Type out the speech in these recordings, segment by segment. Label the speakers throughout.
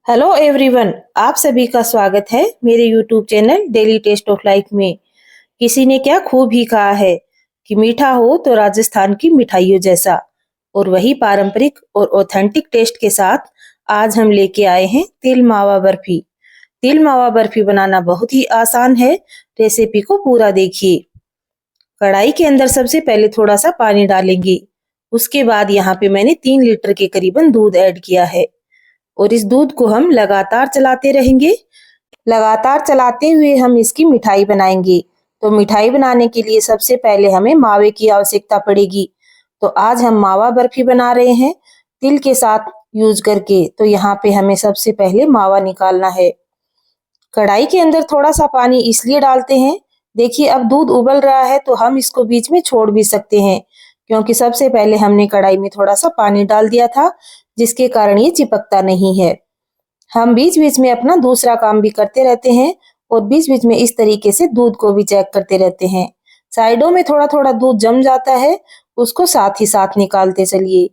Speaker 1: Hello everyone, आप सभी का स्वागत है मेरे YouTube channel daily taste of life में। किसी ने क्या खूब ही कहा है कि मीठा हो तो राजस्थान की मिठाइयों जैसा, और वही पारंपरिक और ऑथेंटिक टेस्ट के साथ आज हम लेके आए हैं तिल मावा बर्फी। तिल मावा बर्फी बनाना बहुत ही आसान है। रेसिपी को पूरा देखिए। कढ़ाई के अंदर सबसे पहले थोड़ा सा पानी डालेंगे। उसके बाद यहाँ पे मैंने 3 लीटर के करीबन दूध ऐड किया है और इस दूध को हम लगातार चलाते रहेंगे। लगातार चलाते हुए हम इसकी मिठाई बनाएंगे। तो मिठाई बनाने के लिए सबसे पहले हमें मावे की आवश्यकता पड़ेगी। तो आज हम मावा बर्फी बना रहे हैं तिल के साथ यूज करके। तो यहाँ पे हमें सबसे पहले मावा निकालना है। कढ़ाई के अंदर थोड़ा सा पानी इसलिए डालते हैं, देखिए अब दूध उबल रहा है तो हम इसको बीच में छोड़ भी सकते हैं, क्योंकि सबसे पहले हमने कढ़ाई में थोड़ा सा पानी डाल दिया था, जिसके कारण ये चिपकता नहीं है। हम बीच बीच में अपना दूसरा काम भी करते रहते हैं और बीच बीच में इस तरीके से दूध को भी चेक करते रहते हैं। साइडों में थोड़ा थोड़ा दूध जम जाता है, उसको साथ ही साथ निकालते चलिए।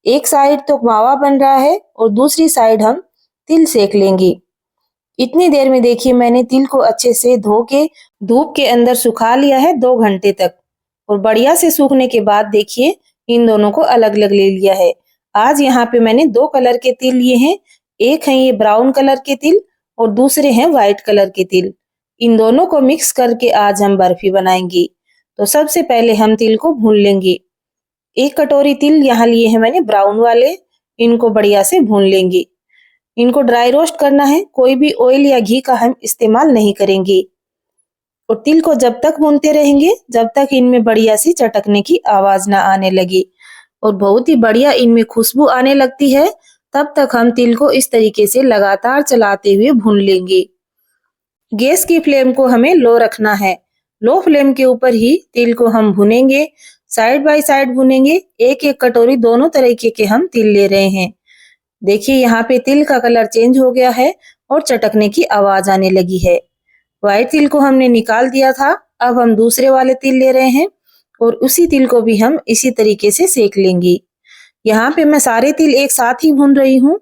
Speaker 1: एक साइड तो मावा बन रहा है और दूसरी साइड हम तिल सेक लेंगे। इतनी देर में देखिए मैंने तिल को अच्छे से धो के धूप के अंदर सुखा लिया है 2 घंटे तक, और बढ़िया से सूखने के बाद देखिए इन दोनों को अलग अलग ले लिया है। आज यहाँ पे मैंने 2 कलर के तिल लिए हैं। एक है ये ब्राउन कलर के तिल और दूसरे हैं व्हाइट कलर के तिल। इन दोनों को मिक्स करके आज हम बर्फी बनाएंगे। तो सबसे पहले हम तिल को भून लेंगे। 1 कटोरी तिल यहाँ लिए हैं मैंने ब्राउन वाले। इनको बढ़िया से भून लेंगे। इनको ड्राई रोस्ट करना है, कोई भी ऑयल या घी का हम इस्तेमाल नहीं करेंगे। और तिल को जब तक भूनते रहेंगे जब तक इनमें बढ़िया सी चटकने की आवाज ना आने लगे और बहुत ही बढ़िया इनमें खुशबू आने लगती है, तब तक हम तिल को इस तरीके से लगातार चलाते हुए भून लेंगे। गैस की फ्लेम को हमें लो रखना है। लो फ्लेम के ऊपर ही तिल को हम भुनेंगे। साइड बाय साइड भुनेंगे। एक एक कटोरी दोनों तरीके के हम तिल ले रहे हैं। देखिए यहाँ पे तिल का कलर चेंज हो गया है और चटकने की आवाज आने लगी है। व्हाइट तिल को हमने निकाल दिया था, अब हम दूसरे वाले तिल ले रहे हैं और उसी तिल को भी हम इसी तरीके से सेक लेंगे। यहाँ पे मैं सारे तिल एक साथ ही भून रही हूँ,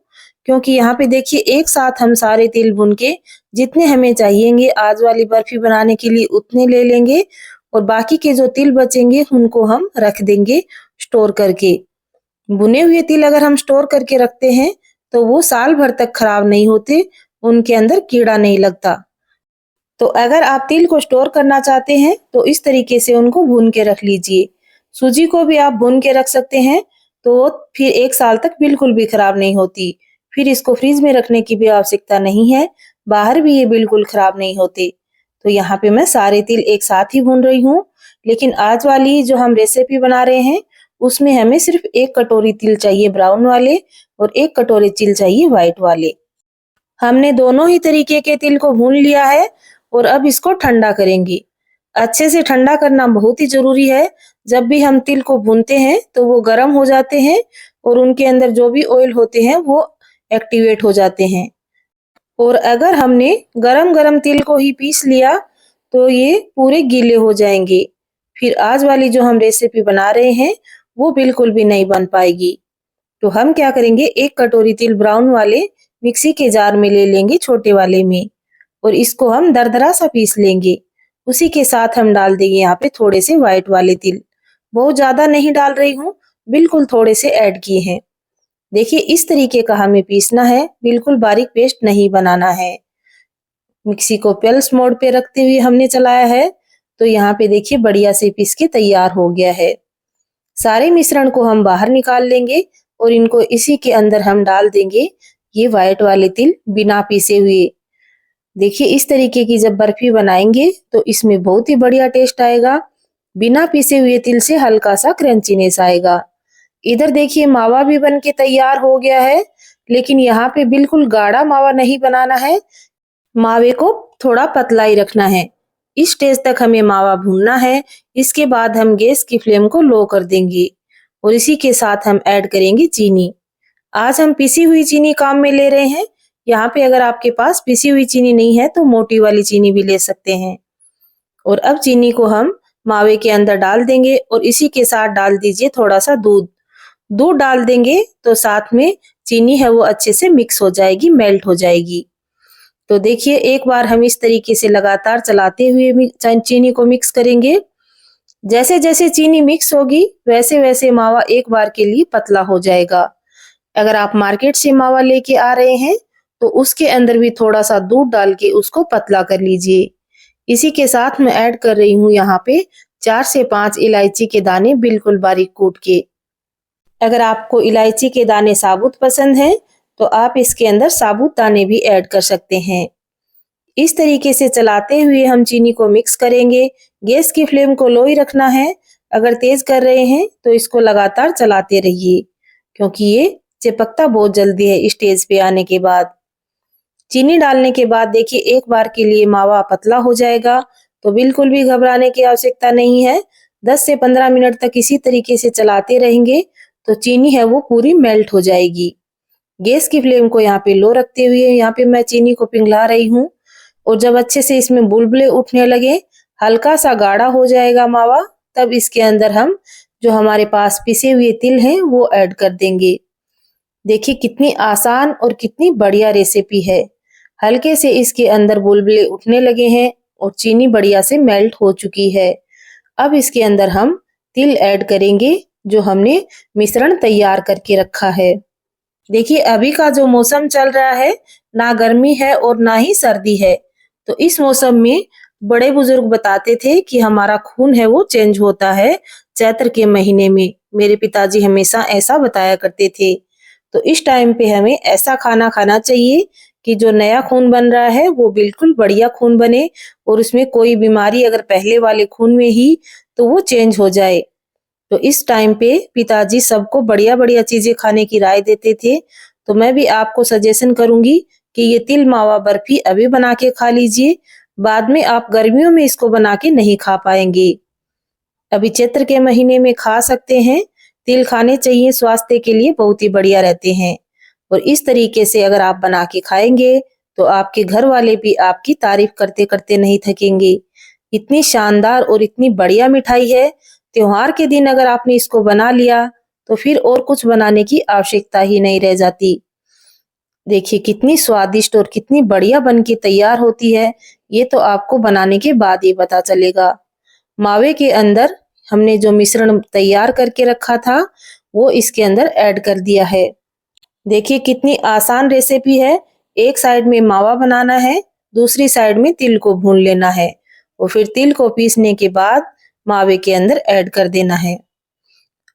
Speaker 1: क्योंकि यहाँ पे देखिए एक साथ हम सारे तिल भून के जितने हमें चाहिएंगे आज वाली बर्फी बनाने के लिए उतने ले लेंगे, और बाकी के जो तिल बचेंगे उनको हम रख देंगे स्टोर करके। भुने हुए तिल अगर हम स्टोर करके रखते हैं तो वो साल भर तक खराब नहीं होते, उनके अंदर कीड़ा नहीं लगता। तो अगर आप तिल को स्टोर करना चाहते हैं तो इस तरीके से उनको भून के रख लीजिए। सूजी को भी आप भून के रख सकते हैं, तो फिर 1 साल तक बिल्कुल भी खराब नहीं होती। फिर इसको फ्रिज में रखने की भी आवश्यकता नहीं है, बाहर भी ये बिल्कुल खराब नहीं होते। तो यहाँ पे मैं सारे तिल एक साथ ही भून रही हूँ, लेकिन आज वाली जो हम रेसिपी बना रहे हैं उसमें हमें सिर्फ 1 कटोरी तिल चाहिए ब्राउन वाले और 1 कटोरी तिल चाहिए व्हाइट वाले। हमने दोनों ही तरीके के तिल को भून लिया है और अब इसको ठंडा करेंगे। अच्छे से ठंडा करना बहुत ही जरूरी है। जब भी हम तिल को भूनते हैं तो वो गर्म हो जाते हैं और उनके अंदर जो भी ऑयल होते हैं वो एक्टिवेट हो जाते हैं। और अगर हमने गरम गरम तिल को ही पीस लिया तो ये पूरे गीले हो जाएंगे। फिर आज वाली जो हम रेसिपी बना रहे हैं वो बिल्कुल भी नहीं बन पाएगी। तो हम क्या करेंगे, 1 कटोरी तिल ब्राउन वाले मिक्सी के जार में ले लेंगे, छोटे वाले में, और इसको हम दरदरा सा पीस लेंगे। उसी के साथ हम डाल देंगे यहाँ पे थोड़े से व्हाइट वाले तिल। बहुत ज्यादा नहीं डाल रही हूँ, बिल्कुल थोड़े से ऐड किए हैं। देखिए इस तरीके का हमें पीसना है, बिल्कुल बारीक पेस्ट नहीं बनाना है। मिक्सी को पल्स मोड पे रखते हुए हमने चलाया है, तो यहाँ पे देखिए बढ़िया से पीस के तैयार हो गया है। सारे मिश्रण को हम बाहर निकाल लेंगे और इनको इसी के अंदर हम डाल देंगे ये व्हाइट वाले तिल बिना पीसे हुए। देखिए इस तरीके की जब बर्फी बनाएंगे तो इसमें बहुत ही बढ़िया टेस्ट आएगा। बिना पीसे हुए तिल से हल्का सा क्रंचीनेस आएगा। इधर देखिए मावा भी बन के तैयार हो गया है, लेकिन यहाँ पे बिल्कुल गाढ़ा मावा नहीं बनाना है, मावे को थोड़ा पतला ही रखना है। इस स्टेज तक हमें मावा भूनना है। इसके बाद हम गैस की फ्लेम को लो कर देंगे और इसी के साथ हम ऐड करेंगे चीनी। आज हम पिसी हुई चीनी काम में ले रहे हैं। यहाँ पे अगर आपके पास पिसी हुई चीनी नहीं है तो मोटी वाली चीनी भी ले सकते हैं। और अब चीनी को हम मावे के अंदर डाल देंगे और इसी के साथ डाल दीजिए थोड़ा सा दूध। दूध डाल देंगे तो साथ में चीनी है वो अच्छे से मिक्स हो जाएगी, मेल्ट हो जाएगी। तो देखिए एक बार हम इस तरीके से लगातार चलाते हुए चीनी को मिक्स करेंगे। जैसे जैसे चीनी मिक्स होगी वैसे वैसे मावा एक बार के लिए पतला हो जाएगा। अगर आप मार्केट से मावा लेके आ रहे हैं तो उसके अंदर भी थोड़ा सा दूध डाल के उसको पतला कर लीजिए। इसी के साथ मैं ऐड कर रही हूँ यहाँ पे 4 से 5 इलायची के दाने बिल्कुल बारीक कूट के। अगर आपको इलायची के दाने साबुत पसंद है तो आप इसके अंदर साबुत दाने भी ऐड कर सकते हैं। इस तरीके से चलाते हुए हम चीनी को मिक्स करेंगे। गैस की फ्लेम को लो ही रखना है। अगर तेज कर रहे हैं तो इसको लगातार चलाते रहिए क्योंकि ये चिपकता बहुत जल्दी है स्टेज पे आने के बाद। चीनी डालने के बाद देखिए एक बार के लिए मावा पतला हो जाएगा तो बिल्कुल भी घबराने की आवश्यकता नहीं है। 10 से 15 मिनट तक इसी तरीके से चलाते रहेंगे तो चीनी है वो पूरी मेल्ट हो जाएगी। गैस की फ्लेम को यहाँ पे लो रखते हुए यहाँ पे मैं चीनी को पिघला रही हूँ और जब अच्छे से इसमें बुलबुले उठने लगे, हल्का सा गाढ़ा हो जाएगा मावा, तब इसके अंदर हम जो हमारे पास पिसे हुए तिल हैं वो ऐड कर देंगे। देखिए कितनी आसान और कितनी बढ़िया रेसिपी है। हल्के से इसके अंदर बुलबुले उठने लगे हैं और चीनी बढ़िया से मेल्ट हो चुकी है। अब इसके अंदर हम तिल ऐड करेंगे जो हमने मिश्रण तैयार करके रखा है। देखिए अभी का जो मौसम चल रहा है, ना गर्मी है और ना ही सर्दी है। तो इस मौसम में बड़े बुजुर्ग बताते थे कि हमारा खून है वो चेंज होता है चैत्र के महीने में। मेरे पिताजी हमेशा ऐसा बताया करते थे। तो इस टाइम पे हमें ऐसा खाना खाना चाहिए कि जो नया खून बन रहा है वो बिल्कुल बढ़िया खून बने और उसमें कोई बीमारी अगर पहले वाले खून में ही तो वो चेंज हो जाए। तो इस टाइम पे पिताजी सबको बढ़िया-बढ़िया चीजें खाने की राय देते थे। तो मैं भी आपको सजेशन करूंगी कि ये तिल मावा बर्फी अभी बना के खा लीजिए। बाद में आप गर्मियों में इसको बना के नहीं खा पाएंगे। अभी चैत्र के महीने में खा सकते हैं। तिल खाने चाहिए, स्वास्थ्य के लिए बहुत ही बढ़िया रहते हैं। और इस तरीके से अगर आप बना के खाएंगे तो आपके घर वाले भी आपकी तारीफ करते करते नहीं थकेंगे। इतनी शानदार और इतनी बढ़िया मिठाई है। त्योहार के दिन अगर आपने इसको बना लिया तो फिर और कुछ बनाने की आवश्यकता ही नहीं रह जाती। देखिए कितनी स्वादिष्ट और कितनी बढ़िया बन के तैयार होती है, ये तो आपको बनाने के बाद ही पता चलेगा। मावे के अंदर हमने जो मिश्रण तैयार करके रखा था वो इसके अंदर ऐड कर दिया है। देखिए कितनी आसान रेसिपी है। एक साइड में मावा बनाना है, दूसरी साइड में तिल को भून लेना है और फिर तिल को पीसने के बाद मावे के अंदर ऐड कर देना है।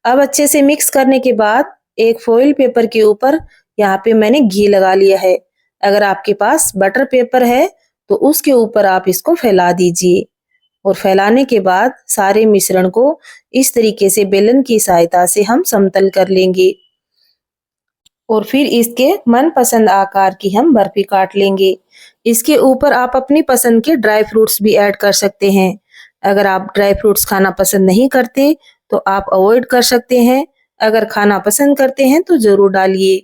Speaker 1: अब अच्छे से मिक्स करने के बाद एक फॉइल पेपर के ऊपर यहाँ पे मैंने घी लगा लिया है। अगर आपके पास बटर पेपर है तो उसके ऊपर आप इसको फैला दीजिए और फैलाने के बाद सारे मिश्रण को इस तरीके से बेलन की सहायता से हम समतल कर लेंगे और फिर इसके मनपसंद आकार की हम बर्फी काट लेंगे। इसके ऊपर आप अपनी पसंद के ड्राई फ्रूट्स भी ऐड कर सकते हैं। अगर आप ड्राई फ्रूट्स खाना पसंद नहीं करते तो आप अवॉइड कर सकते हैं। अगर खाना पसंद करते हैं तो जरूर डालिए।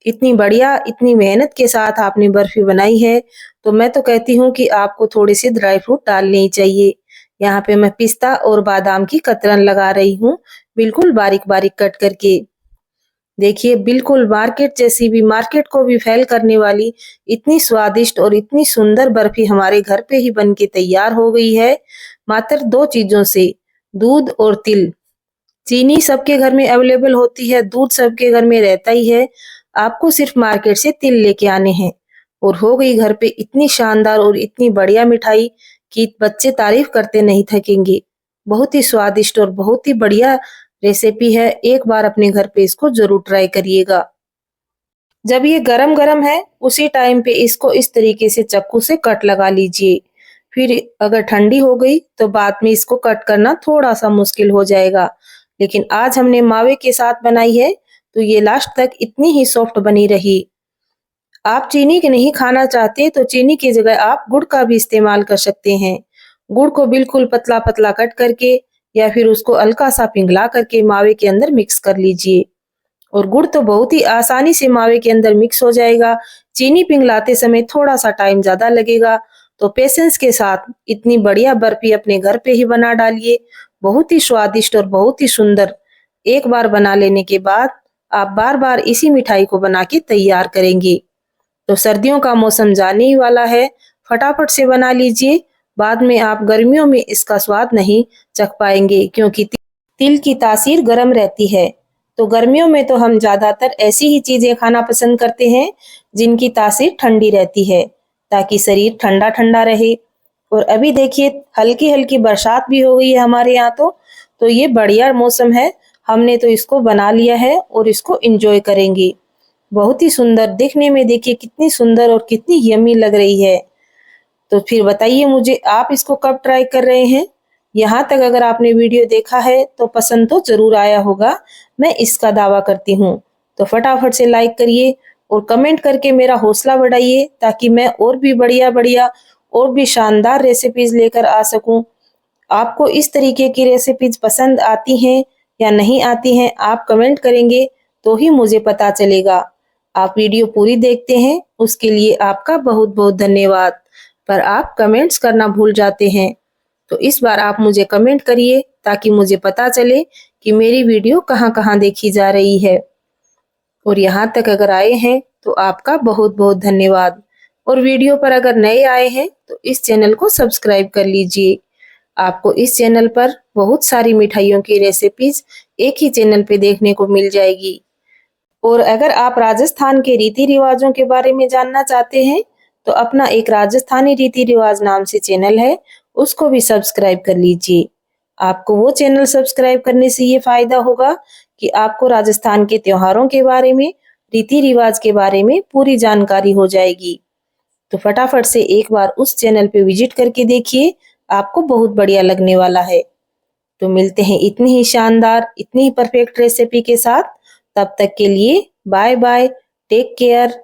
Speaker 1: इतनी बढ़िया, इतनी मेहनत के साथ आपने बर्फी बनाई है तो मैं तो कहती हूँ कि आपको थोड़े से ड्राई फ्रूट डालने ही चाहिए। यहाँ पे मैं पिस्ता और बादाम की कतरन लगा रही हूँ, बिल्कुल बारीक बारीक कट करके। देखिए बिल्कुल मार्केट जैसी भी, मार्केट को भी फेल करने वाली इतनी स्वादिष्ट और इतनी सुंदर बर्फी हमारे घर पे ही बन के तैयार हो गई है। मात्र 2 चीजों से, दूध और तिल। चीनी सबके घर में अवेलेबल होती है, दूध सबके घर में रहता ही है। आपको सिर्फ मार्केट से तिल लेके आने हैं और हो गई घर पे इतनी शानदार और इतनी बढ़िया मिठाई कि बच्चे तारीफ करते नहीं थकेंगे। बहुत ही स्वादिष्ट और बहुत ही बढ़िया रेसिपी है। एक बार अपने घर पे इसको जरूर ट्राई करिएगा। जब ये गरम गरम है उसी टाइम पे इसको इस तरीके से चाकू से कट लगा लीजिए। फिर अगर ठंडी हो गई तो बाद में इसको कट करना थोड़ा सा मुश्किल हो जाएगा। लेकिन आज हमने मावे के साथ बनाई है तो ये लास्ट तक इतनी ही सॉफ्ट बनी रही। आप चीनी के नहीं खाना चाहते तो चीनी की जगह आप गुड़ का भी इस्तेमाल कर सकते हैं। गुड़ को बिल्कुल पतला पतला कट करके या फिर उसको हल्का सा पिघला करके मावे के अंदर मिक्स कर लीजिए और गुड़ तो बहुत ही आसानी से मावे के अंदर मिक्स हो जाएगा। चीनी पिघलाते समय थोड़ा सा टाइम ज्यादा लगेगा। तो पेशेंस के साथ इतनी बढ़िया बर्फी अपने घर पे ही बना डालिए। बहुत ही स्वादिष्ट और बहुत ही सुंदर एक बार बना लेने के बाद आप बार बार इसी मिठाई को बना के तैयार करेंगे। तो सर्दियों का मौसम जाने ही वाला है, फटाफट से बना लीजिए। बाद में आप गर्मियों में इसका स्वाद नहीं चख पाएंगे, क्योंकि तिल की तासीर गर्म रहती है। तो गर्मियों में तो हम ज्यादातर ऐसी ही चीजें खाना पसंद करते हैं जिनकी तासीर ठंडी रहती है, ताकि शरीर ठंडा ठंडा रहे। और अभी देखिए हल्की हल्की बरसात भी हो गई है हमारे यहाँ तो ये बढ़िया मौसम है। हमने तो इसको बना लिया है और इसको एंजॉय करेंगे। बहुत ही सुंदर दिखने में, देखिए कितनी सुंदर और कितनी यम्मी लग रही है। तो फिर बताइए मुझे, आप इसको कब ट्राई कर रहे हैं? यहाँ तक अगर आपने वीडियो देखा है तो पसंद तो जरूर आया होगा, मैं इसका दावा करती हूँ। तो फटाफट से लाइक करिए और कमेंट करके मेरा हौसला बढ़ाइए, ताकि मैं और भी बढ़िया बढ़िया और भी शानदार रेसिपीज लेकर आ सकूं। आपको इस तरीके की रेसिपीज पसंद आती हैं या नहीं आती हैं, आप कमेंट करेंगे तो ही मुझे पता चलेगा। आप वीडियो पूरी देखते हैं उसके लिए आपका बहुत बहुत धन्यवाद। पर आप कमेंट्स करना भूल जाते हैं, तो इस बार आप मुझे कमेंट करिए ताकि मुझे पता चले कि मेरी वीडियो कहाँ कहाँ देखी जा रही है। और यहाँ तक अगर आए हैं तो आपका बहुत बहुत धन्यवाद। और वीडियो पर अगर नए आए हैं तो इस चैनल को सब्सक्राइब कर लीजिए। आपको इस चैनल पर बहुत सारी मिठाइयों की रेसिपीज एक ही चैनल पे देखने को मिल जाएगी। और अगर आप राजस्थान के रीति रिवाजों के बारे में जानना चाहते हैं तो अपना एक राजस्थानी रीति रिवाज नाम से चैनल है, उसको भी सब्सक्राइब कर लीजिए। आपको वो चैनल सब्सक्राइब करने से ये फायदा होगा कि आपको राजस्थान के त्योहारों के बारे में, रीति रिवाज के बारे में पूरी जानकारी हो जाएगी। तो फटाफट से एक बार उस चैनल पे विजिट करके देखिए, आपको बहुत बढ़िया लगने वाला है। तो मिलते हैं इतनी ही शानदार, इतनी ही परफेक्ट रेसिपी के साथ। तब तक के लिए बाय बाय, टेक केयर।